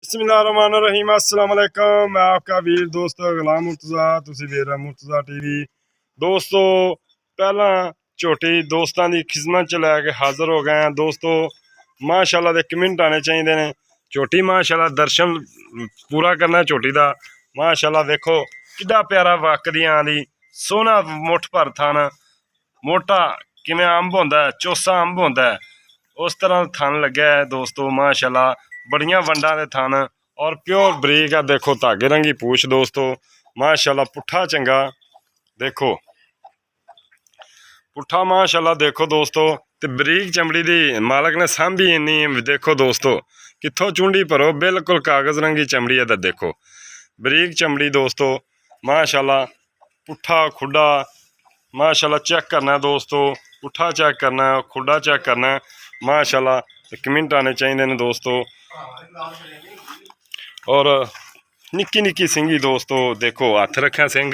बिस्मिल्लाहिर्रहमानिर्रहीम अस्सलाम वालेकुम। मैं आपका वीर दोस्त गुलाम मुर्तज़ा, तुसी वेख रहे मुर्तज़ा टीवी। दोस्तों पहला झोटी दोस्तों की खिदमत च लैके हाजिर हो गए हैं। दोस्तों माशाल्लाह दे कमेंट आने चाहिए ने। झोटी माशाल्लाह दर्शन पूरा करना झोटी का। माशाल्लाह देखो कितना प्यारा वक दी आंदी सोहना मुठ भर थन मोटा किवें अंब होंदा है, चोसा अंब होंदा है, उस तरह थन लग्या है। दोस्तों माशाल्लाह बड़िया वंडा दे थन और प्योर बरीक है। देखो धागे रंगी पूछ दोस्तों माशाल्लाह पुट्ठा चंगा देखो पुट्ठा माशाल्लाह देखो दोस्तों ते बरीक चमड़ी दी मालक ने सांभी इन्नी देखो दोस्तों कित्थों चुंडी भरो बिल्कुल कागज़ रंगी चमड़ी है। देखो बरीक चमड़ी दोस्तों माशाल्लाह पुट्ठा खुडा माशाल्लाह चेक करना है दोस्तों, पुट्ठा चेक करना है, खुडा चेक करना है माशाल्लाह। कमेंट आने चाहिए ने दोस्तों। और निक्की निक्की सिंगी दोस्तों देखो हथ रखा सिंह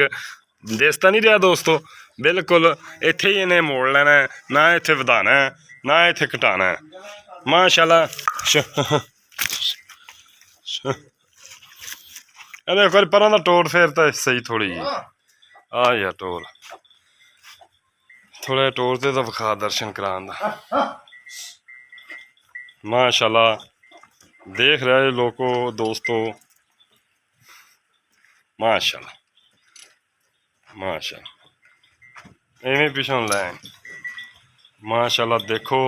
दिसता नहीं रहा दोस्तों बिल्कुल इत्थे ही इन्हें मोड़ लेना है, ना इत्थे वधाना है ना इत्थे घटाना है माशाल्लाह। देखो पर टोर फेर तो सही थोड़ी जी आ यार टोर थोड़ा टोर से तो विखा दर्शन कराने माशाल्लाह। देख रहे लोगों दोस्तों माशाल्लाह माशाल्लाह इवें पिछों लैन माशाल्लाह। देखो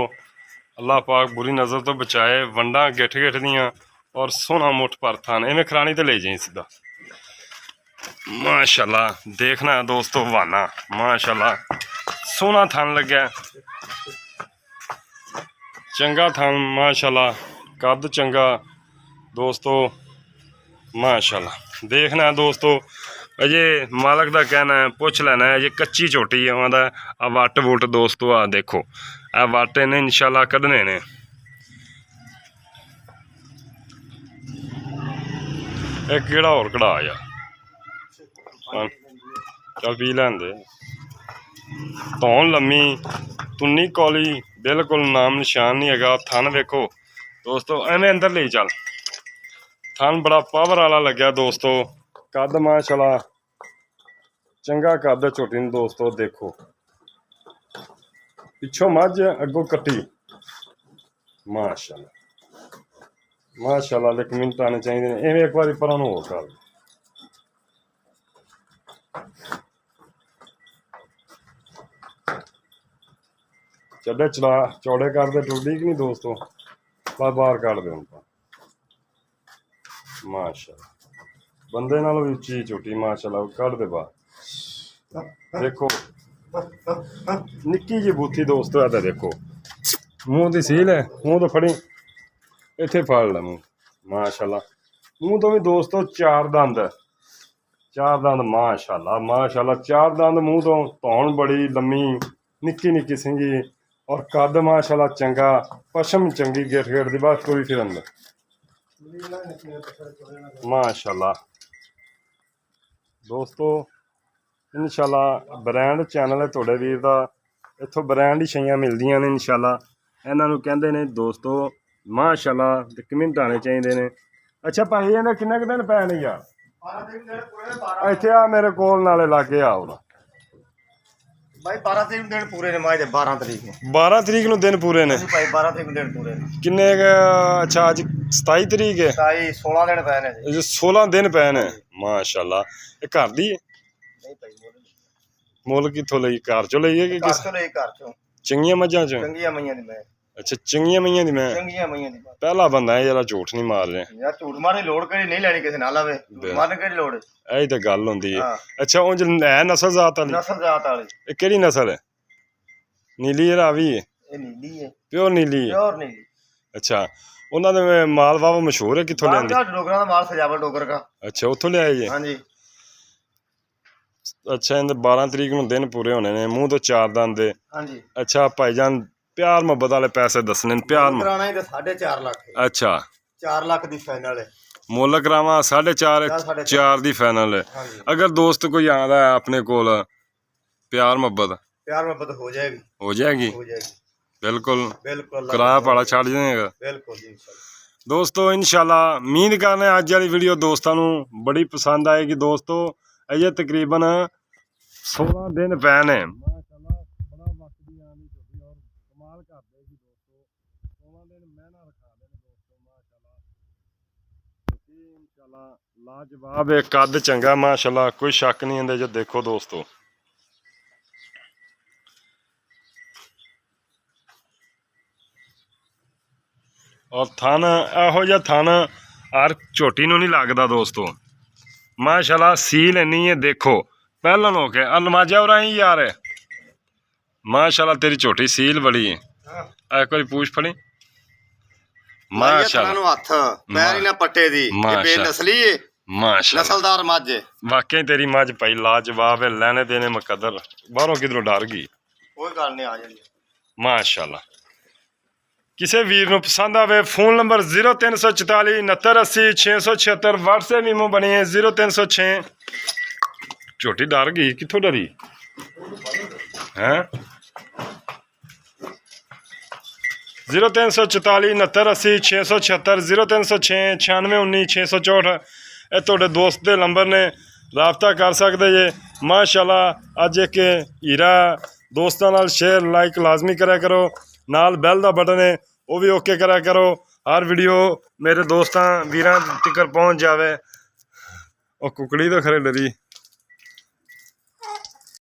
अल्लाह पाक बुरी नज़र तो बचाए वंडा गिठ गिठ दियाँ और सोना मुठ पर थान इवें खरानी तो ले जाए सीधा माशाल्लाह। देखना है दोस्तों वाना माशाल्लाह सोना थान लग्या चंगा थान माशाल्लाह कद चंगा दोस्तों माशाल्लाह। देखना है दोस्तों अजे मालक का कहना है पुछ लेना है अजे कच्ची झोटी है वहाँ आ वट वुट दोस्तों आ देखो आ वट इन्हें इंशाल्लाह कढ़ने ने। एक केड़ा होर कढ़ा यार चल पी लैन दे धौन लम्मी तुन्नी कौली बिल्कुल नाम निशान नहीं है। थन वेखो दोस्तों एवें अंदर ले चल थन बड़ा पावर वाला लग्या दोस्तों कद माशाल्लाह चंगा कद झोटी ने दोस्तों। देखो पिछों मझ अगों कट्टी माशाल्लाह माशाल्लाह। कमेंट आने चाहिए इवें एक बार पर हो कर चढ़े चला चौड़े कर दे टूटी कि नहीं दोस्तों बार बार काट दे उनका माशाल्लाह। बंदे नालों भी उच्ची झोटी माशाल्लाह कट दे बाहर। देखो निक्की जी बूथी दोस्तों है तो देखो मूँह की सील है मूँह तो फड़ी इत्थे फड़ लै मूँह माशाल्लाह। मूँह तो भी दोस्तों चार दंद माशाल्लाह माशाल्लाह चार दंद मूँह तो धौन बड़ी लम्मी निक्की निक्की सिंगी और कद माशाल्लाह चंगा पशम चंगी गिठ गिठ दी बस कोई फिर अंदर माशाल्लाह। दोस्तों इंशाल्लाह ब्रांड चैनल है थोड़े वीर का इत्थों ब्रांड ही शाइयां मिलदियां ने इंशाल्लाह इन्हां नूं कहंदे ने दोस्तों माशाल्लाह। ते कमेंट आने चाहिए ने। अच्छा भाई इन्हें किन्ने दिन पै ने यार इत्थे आ मेरे कोल नाले लागे आओ भाई 12 तरीक दिन पूरे ने माए 12 तरीक ने 12 तरीक नूं दिन पूरे ने भाई 12 तरीक दिन पूरे ने किन्ने अच्छा अज 27 तरीक है 16 दिन पै ने जी 16 दिन पै ने माशाल्लाह। ये घर दी है नहीं भाई मुल कित्थों लई घर चों लई है कि घर चों ले घर चों चंगियां मझां चों चंगियां मईयां दी मैं अच्छा चंगियां मईयां दी मैं चंगियां मईयां दी पहला बंदा है जरा झूठ नहीं मार रहे यार झूठ मारने लोड़ करी नहीं लेनी किसी नाल आवे मारने करी लोड़ यही तो गल होंदी है। अच्छा उंज है नस्ल जात वाली नस्ल जात वाली ये केड़ी नस्ल है नीली रावी है ये नीली है प्योर नीली है प्योर नीली अच्छा उन्हां दे माल वावा मशहूर है कित्थों लिआंदी डोगरा दा माल सजावल डोगर का अच्छा उत्थों लिआए जी हां जी। अच्छा इन्हें 12 तरीक नूं दिन पूरे होने ने मूँह तो चार दंद दे हां जी। अच्छा भाईजान प्यार मुहब्बत वाले पैसे दसने प्यार कराना है तो 4.5 लाख अच्छा 4 लाख दी फाइनल है मुल करावा 4.5 4 दी फाइनल है। अगर दोस्त कोई आंदा है अपने कोल प्यार मुहब्बत हो जाएगी हो जाएगी हो जाएगी बिल्कुल बिल्कुल किराया भाड़ा छड़ जाएगा बिल्कुल जी ਦੋਸਤੋ ਇੰਸ਼ਾਅੱਲਾ ਉਮੀਦ ਕਰਨੇ ਅੱਜ ਵਾਲੀ ਵੀਡੀਓ ਦੋਸਤਾਂ ਨੂੰ ਬੜੀ ਪਸੰਦ ਆਏਗੀ ਦੋਸਤੋ। ਅਜੇ ਤਕਰੀਬਨ 16 ਦਿਨ ਪਏ ਨੇ ਮਾਸ਼ਾਅੱਲਾ। ਬੜਾ ਵਕਤ ਦੀ ਆਉਣ ਦੀ ਝੋਟੀ ਔਰ ਕਮਾਲ ਕਰ ਦੇਗੀ ਦੋਸਤੋ। 16 ਦਿਨ ਮਹੀਨਾ ਰਖਾ ਦੇਣੇ ਦੋਸਤੋ ਮਾਸ਼ਾਅੱਲਾ। ਇੰਸ਼ਾਅੱਲਾ ਲਾਜਵਾਬ ਹੈ, ਕੱਦ ਚੰਗਾ ਮਾਸ਼ਾਅੱਲਾ, ਕੋਈ ਸ਼ੱਕ ਨਹੀਂ ਇਹਦੇ ਚ। ਦੇਖੋ ਦੋਸਤੋ ਔਰ ਥਣ ਇਹੋ ਜਿਹਾ ਥਣ ਹਰ ਝੋਟੀ ਨੂੰ ਨਹੀਂ ਲੱਗਦਾ ਦੋਸਤੋ ਮਾਸ਼ਾਅੱਲਾ। ਸੀਲ ਇੰਨੀ ਹੈ ਦੇਖੋ ਪਹਿਲਾਂ ਹੋ ਕੇ ਅਲਮਾਜਾ ਹੋ ਰਹੀ ਯਾਰ ਮਾਸ਼ਾਅੱਲਾ। ਤੇਰੀ ਝੋਟੀ ਸੀਲ ਬੜੀ ਹੈ। ਇੱਕ ਵਾਰੀ ਪੂਛ ਫੜੀ ਮਾਸ਼ਾਅੱਲਾ। ਨੂੰ ਹੱਥ ਪੈਰ ਹੀ ਨਾ ਪੱਟੇ ਦੀ ਬੇਨਸਲੀ ਏ ਮਾਸ਼ਾਅੱਲਾ, ਨਸਲਦਾਰ ਮੱਝ ਏ। ਵਾਕਈ ਤੇਰੀ ਮੱਝ ਭਾਈ ਲਾਜਵਾਬ ਹੈ। ਲੈਣੇ ਦੇਣੇ ਮੁਕੱਦਰ, ਬਾਹਰੋਂ ਕਿਧਰੋਂ ਡਰ ਗਈ। ਕੋਈ ਗੱਲ ਨਹੀਂ ਆ ਜਾਣੀ ਮਾਸ਼ਾਅੱਲਾ। ਕਿਸੇ ਵੀਰ ਨੂੰ ਪਸੰਦ ਆਵੇ ਫੋਨ ਨੰਬਰ 0344 6980 676 WhatsApp ਈਮੋ ਬਣੀ ਹੈ 0306। ਝੋਟੀ ਡਰ ਗਈ, ਕਿੱਥੋਂ ਡਰੀ ਹੈ? 0344 6980 676 0306 9619 664। ਇਹ ਤੁਹਾਡੇ ਦੋਸਤ ਦੇ ਨੰਬਰ ਨੇ, ਰਾਬਤਾ ਕਰ ਸਕਦੇ ਜੇ ਮਾਸ਼ਾਅੱਲਾ। ਅੱਜ ਇੱਕ ਹੀਰਾ ਦੋਸਤਾਂ ਨਾਲ ਸ਼ੇਅਰ ਲਾਈਕ ਲਾਜ਼ਮੀ ਕਰਿਆ ਕਰੋ, ਨਾਲ ਬੈਲ ਦਾ ਬਟਨ ਹੈ ਉਹ ਵੀ ਓਕੇ ਕਰਿਆ ਕਰੋ। ਹਰ ਵੀਡੀਓ ਮੇਰੇ ਦੋਸਤਾਂ ਵੀਰਾਂ ਤੱਕ ਪਹੁੰਚ ਜਾਵੇ। ਉਹ ਕੁਕੜੀ ਤੋਂ ਖਰੇ ਡਰੀ।